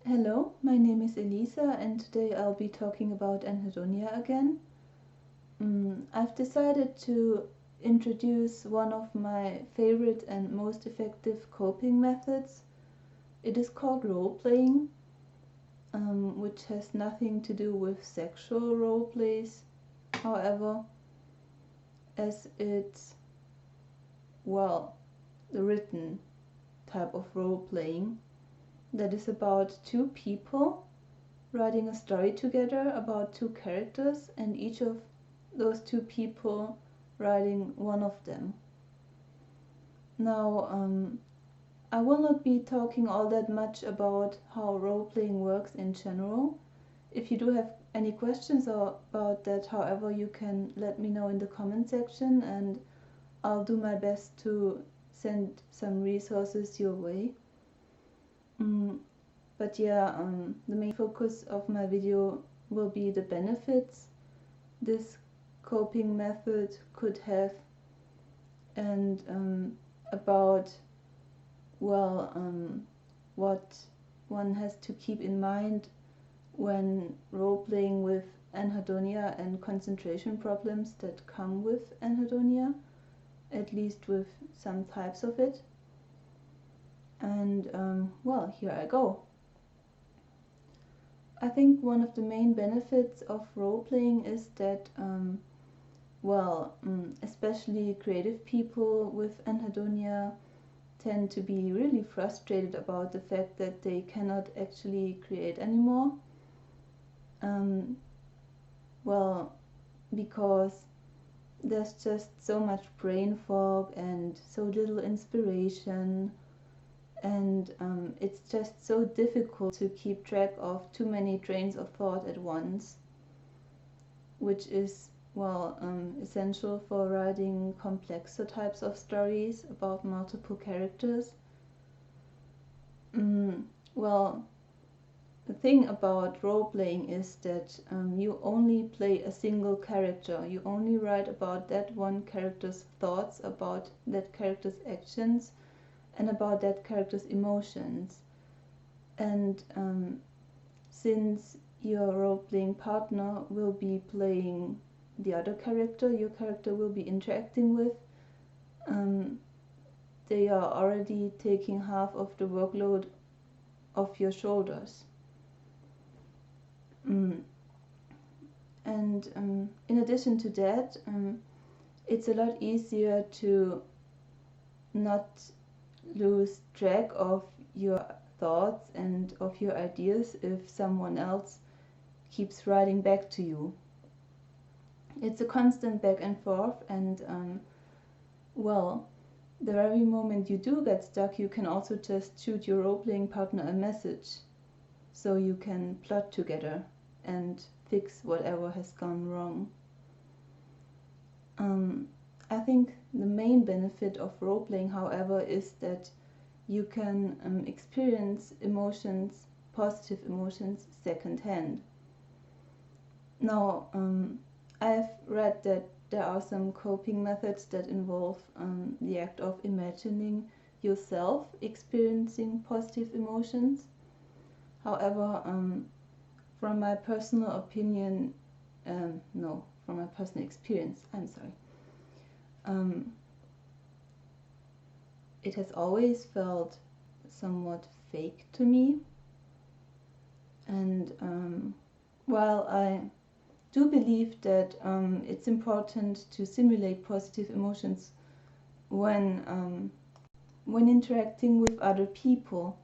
Hello, my name is Elisa and today I'll be talking about Anhedonia again. I've decided to introduce one of my favorite and most effective coping methods. It is called role-playing, which has nothing to do with sexual role-plays, however, as it's, the written type of role-playing that is about two people writing a story together about two characters and each of those two people writing one of them. Now, I will not be talking all that much about how role-playing works in general. If you do have any questions about that, however, you can let me know in the comment section and I'll do my best to send some resources your way. But yeah, the main focus of my video will be the benefits this coping method could have and about what one has to keep in mind when role-playing with anhedonia and concentration problems that come with anhedonia, at least with some types of it. And here I go. I think one of the main benefits of role-playing is that especially creative people with anhedonia tend to be really frustrated about the fact that they cannot actually create anymore. Because there's just so much brain fog and so little inspiration, and it's just so difficult to keep track of too many trains of thought at once, which is essential for writing complexer types of stories about multiple characters. The thing about role-playing is that you only play a single character. You only write about that one character's thoughts, about that character's actions, and about that character's emotions. And since your role-playing partner will be playing the other character your character will be interacting with, they are already taking half of the workload off your shoulders. And in addition to that, it's a lot easier to not lose track of your thoughts and of your ideas if someone else keeps writing back to you. It's a constant back and forth, and the very moment you do get stuck, you can also just shoot your role-playing partner a message so you can plot together and fix whatever has gone wrong. I think the main benefit of role-playing, however, is that you can experience emotions, positive emotions, secondhand. Now, I've read that there are some coping methods that involve the act of imagining yourself experiencing positive emotions. However, from my personal opinion, from my personal experience, it has always felt somewhat fake to me. And while I do believe that it's important to simulate positive emotions when interacting with other people,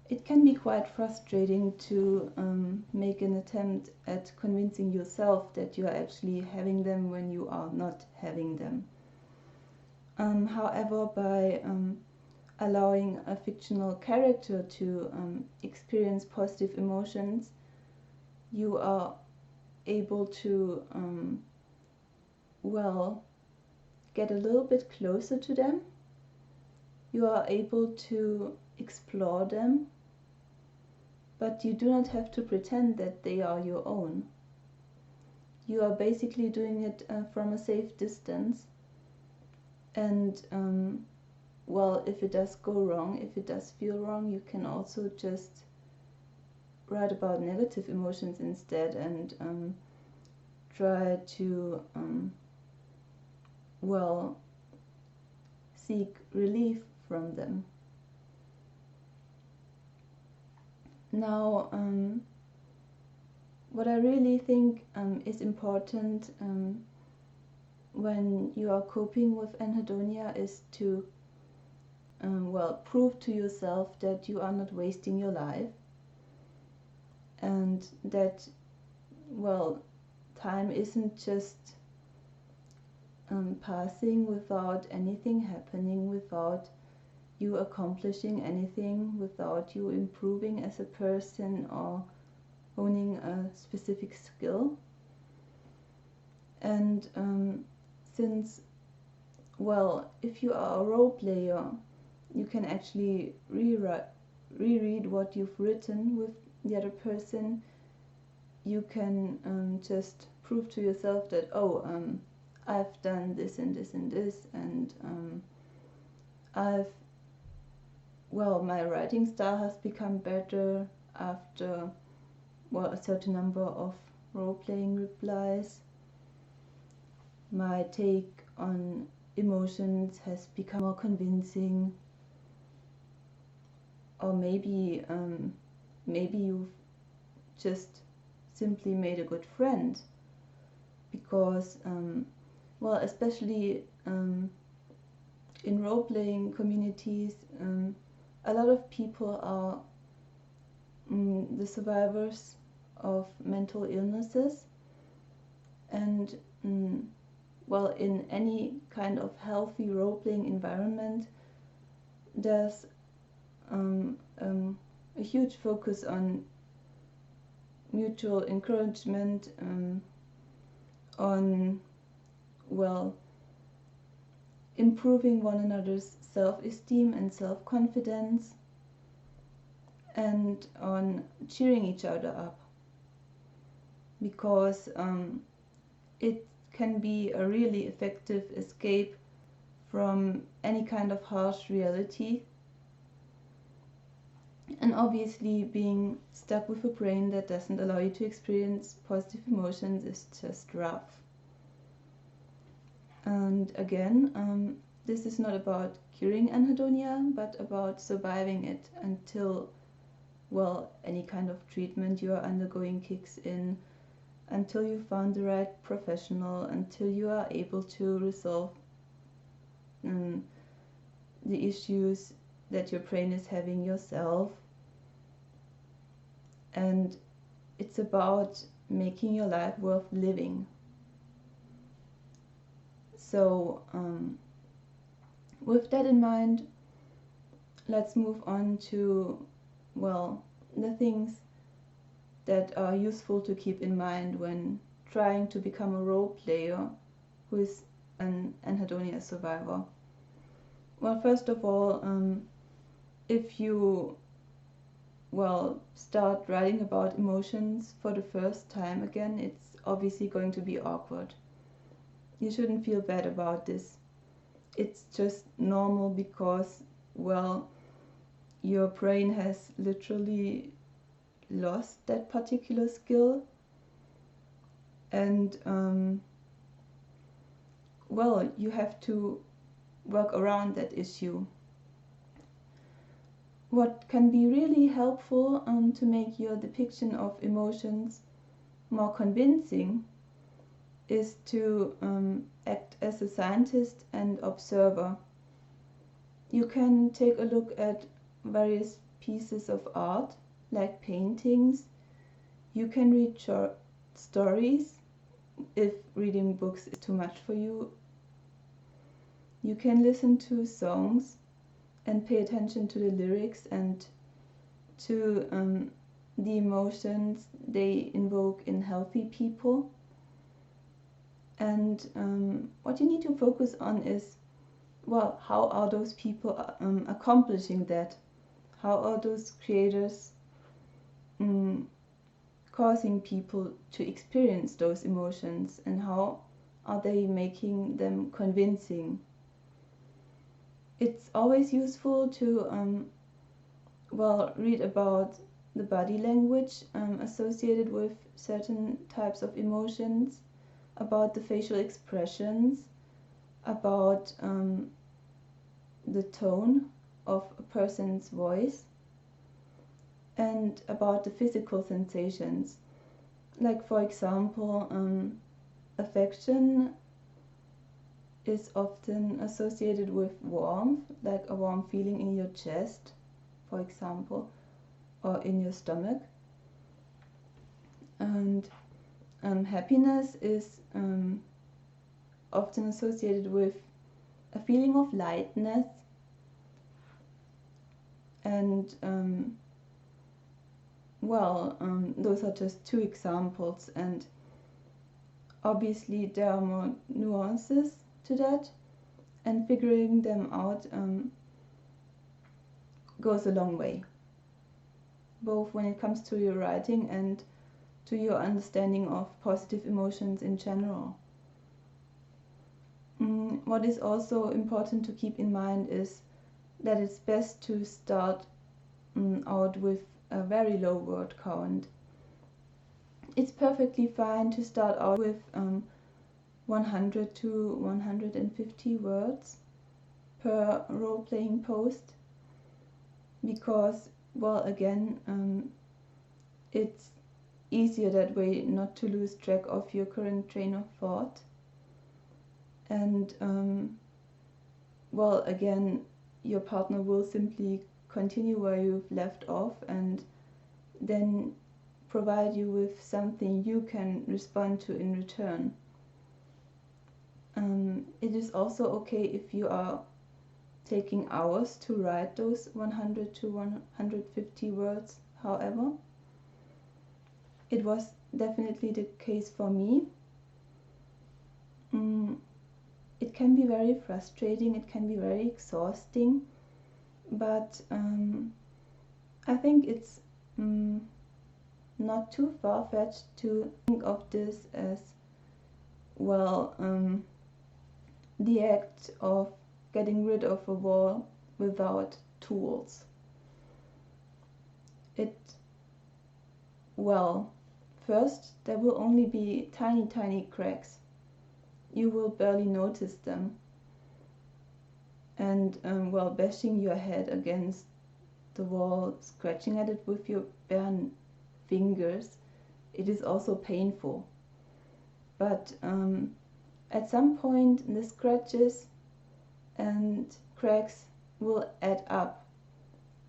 it can be quite frustrating to make an attempt at convincing yourself that you are actually having them when you are not having them. However, by allowing a fictional character to experience positive emotions, you are able to get a little bit closer to them. You are able to explore them, but you do not have to pretend that they are your own. You are basically doing it from a safe distance, and well, if it does go wrong, if it does feel wrong, you can also just write about negative emotions instead and try to well, seek relief from them. Now, what I really think is important when you are coping with anhedonia is to well, prove to yourself that you are not wasting your life, and that, well, time isn't just passing without anything happening, without you accomplishing anything, without you improving as a person or honing a specific skill. And since, well, if you are a role player, you can actually reread what you've written with the other person. You can just prove to yourself that, oh, I've done this and this and this, and my writing style has become better after, well, a certain number of role-playing replies. My take on emotions has become more convincing. Or maybe you've just simply made a good friend, because well, especially in role-playing communities, a lot of people are the survivors of mental illnesses, and well, in any kind of healthy role-playing environment, there's a huge focus on mutual encouragement, on, well, improving one another's self-esteem and self-confidence, and on cheering each other up, because it can be a really effective escape from any kind of harsh reality. And obviously, being stuck with a brain that doesn't allow you to experience positive emotions is just rough. And again, this is not about curing anhedonia, but about surviving it until, well, any kind of treatment you are undergoing kicks in, until you found the right professional, until you are able to resolve the issues that your brain is having yourself. And it's about making your life worth living. So with that in mind, let's move on to, well, the things that are useful to keep in mind when trying to become a role player who is an anhedonia survivor. Well, first of all, if you, well, start writing about emotions for the first time again, it's obviously going to be awkward. You shouldn't feel bad about this. It's just normal because, well, your brain has literally lost that particular skill, and well, you have to work around that issue. What can be really helpful to make your depiction of emotions more convincing is to act as a scientist and observer. You can take a look at various pieces of art, like paintings. You can read short stories if reading books is too much for you. You can listen to songs and pay attention to the lyrics and to the emotions they invoke in healthy people. And what you need to focus on is, well, how are those people accomplishing that? How are those creators causing people to experience those emotions, and how are they making them convincing? It's always useful to read about the body language associated with certain types of emotions, about the facial expressions, about the tone of a person's voice, and about the physical sensations. Like, for example, affection is often associated with warmth, like a warm feeling in your chest, for example, or in your stomach. And happiness is often associated with a feeling of lightness, and those are just two examples, and obviously there are more nuances to that, and figuring them out goes a long way, both when it comes to your writing and to your understanding of positive emotions in general. What is also important to keep in mind is that it's best to start out with a very low word count. It's perfectly fine to start out with 100 to 150 words per role-playing post, because, it's easier that way not to lose track of your current train of thought. And your partner will simply continue where you've left off and then provide you with something you can respond to in return. It is also okay if you are taking hours to write those 100 to 150 words, however. It was definitely the case for me. It can be very frustrating, it can be very exhausting, but I think it's not too far-fetched to think of this as, the act of getting rid of a wall without tools. First, there will only be tiny cracks. You will barely notice them. And bashing your head against the wall, scratching at it with your bare fingers, it is also painful. But at some point the scratches and cracks will add up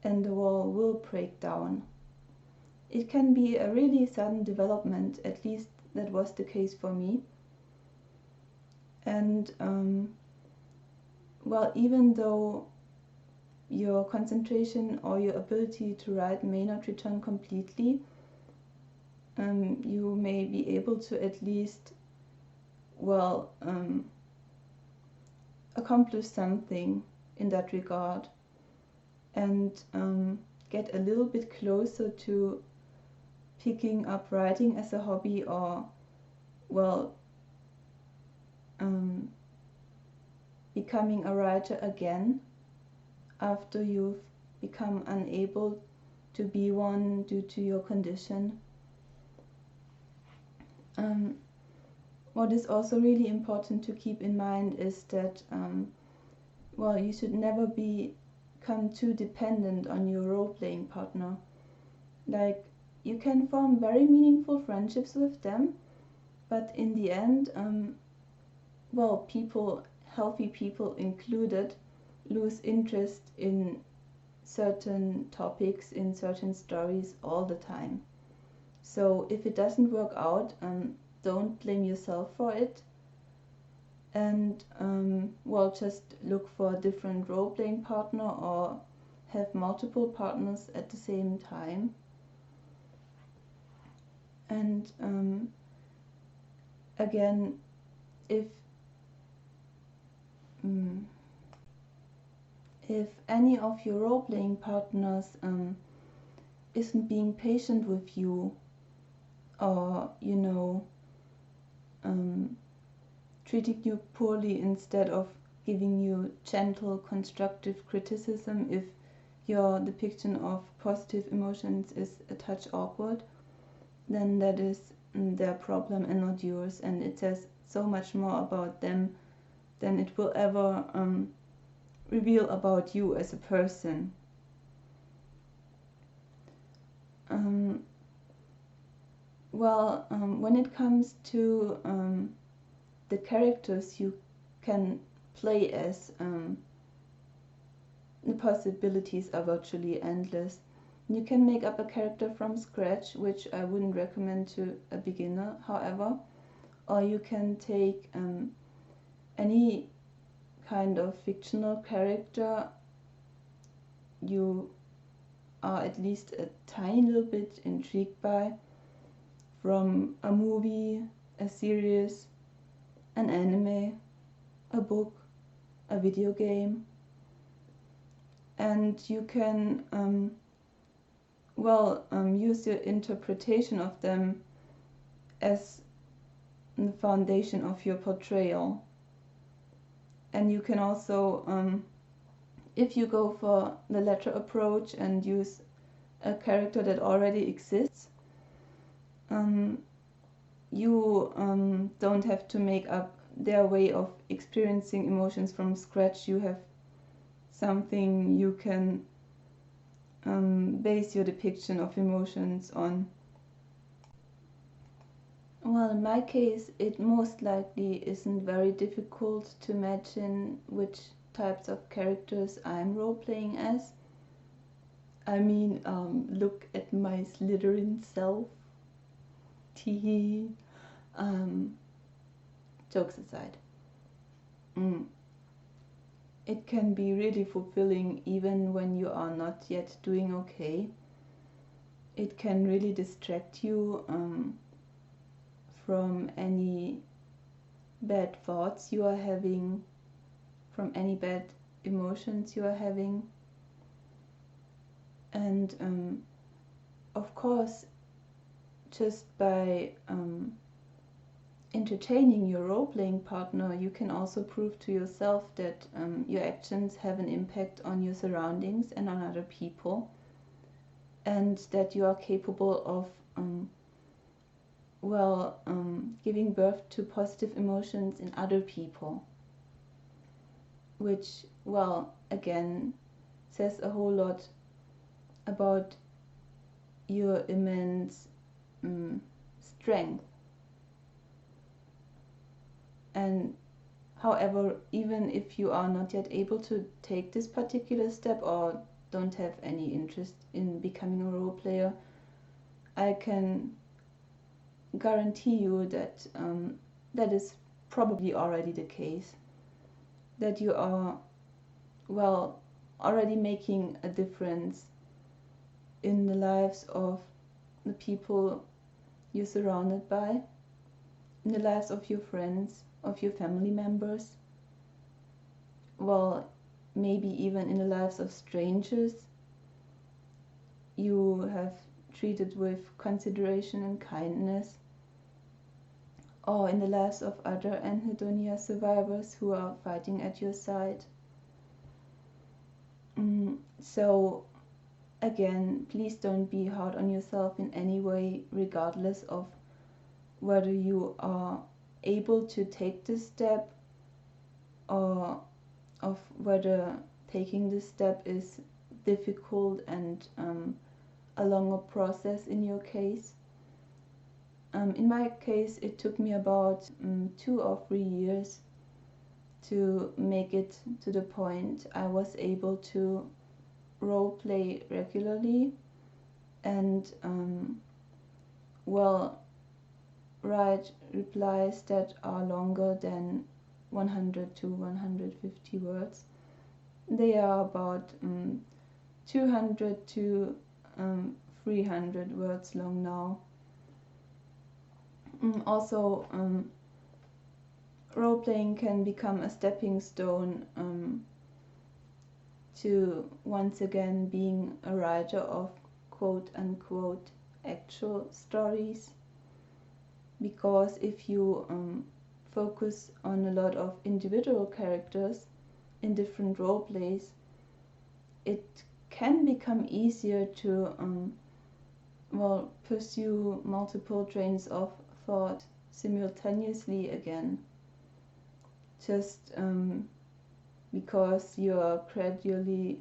and the wall will break down. It can be a really sudden development, at least that was the case for me. And even though your concentration or your ability to write may not return completely, you may be able to at least accomplish something in that regard, and get a little bit closer to picking up writing as a hobby, or becoming a writer again after you've become unable to be one due to your condition. What is also really important to keep in mind is that you should never become too dependent on your role-playing partner. Like, you can form very meaningful friendships with them, but in the end, healthy people included, lose interest in certain topics, in certain stories all the time. So if it doesn't work out, don't blame yourself for it, and just look for a different role-playing partner or have multiple partners at the same time. And again, if any of your role-playing partners isn't being patient with you, or treating you poorly instead of giving you gentle, constructive criticism if your depiction of positive emotions is a touch awkward, then that is their problem and not yours, and it says so much more about them than it will ever reveal about you as a person. When it comes to the characters you can play as, the possibilities are virtually endless. You can make up a character from scratch, which I wouldn't recommend to a beginner, however, or you can take any kind of fictional character you are at least a tiny little bit intrigued by, from a movie, a series, an anime, a book, a video game, and you can use your interpretation of them as the foundation of your portrayal. And you can also, if you go for the latter approach and use a character that already exists, you don't have to make up their way of experiencing emotions from scratch. You have something you can base your depiction of emotions on. Well, in my case, it most likely isn't very difficult to imagine which types of characters I'm role-playing as. I mean, look at my Slytherin self. Teehee. Jokes aside. It can be really fulfilling even when you are not yet doing okay. It can really distract you from any bad thoughts you are having, from any bad emotions you are having. And of course, just by entertaining your role-playing partner, you can also prove to yourself that your actions have an impact on your surroundings and on other people, and that you are capable of giving birth to positive emotions in other people, which, again, says a whole lot about your immense strength. And however, even if you are not yet able to take this particular step or don't have any interest in becoming a role player, I can guarantee you that that is probably already the case, that you are already making a difference in the lives of the people you're surrounded by, in the lives of your friends, of your family members, maybe even in the lives of strangers you have treated with consideration and kindness, or in the lives of other Anhedonia survivors who are fighting at your side. So again, please don't be hard on yourself in any way, regardless of whether you are able to take this step or of whether taking this step is difficult and a longer process in your case. In my case, it took me about 2 or 3 years to make it to the point I was able to role play regularly and write replies that are longer than 100 to 150 words. They are about 200 to 300 words long now. Also, role-playing can become a stepping stone to once again being a writer of quote-unquote actual stories, because if you focus on a lot of individual characters, in different role plays, it can become easier to pursue multiple trains of thought simultaneously again, just because you're gradually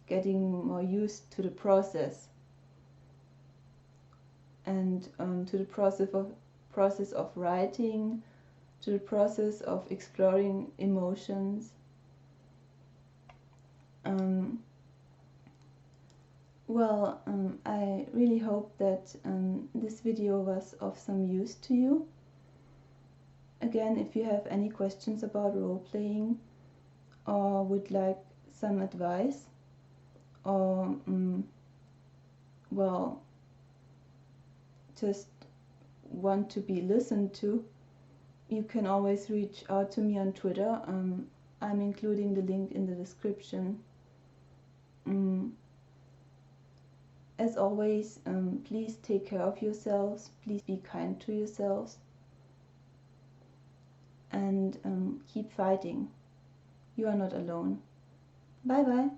getting more used to the process and to the process of writing, to the process of exploring emotions. I really hope that this video was of some use to you. Again, if you have any questions about role-playing or would like some advice or just want to be listened to, you can always reach out to me on Twitter. I'm including the link in the description. As always, please take care of yourselves, please be kind to yourselves, and keep fighting. You are not alone. Bye bye.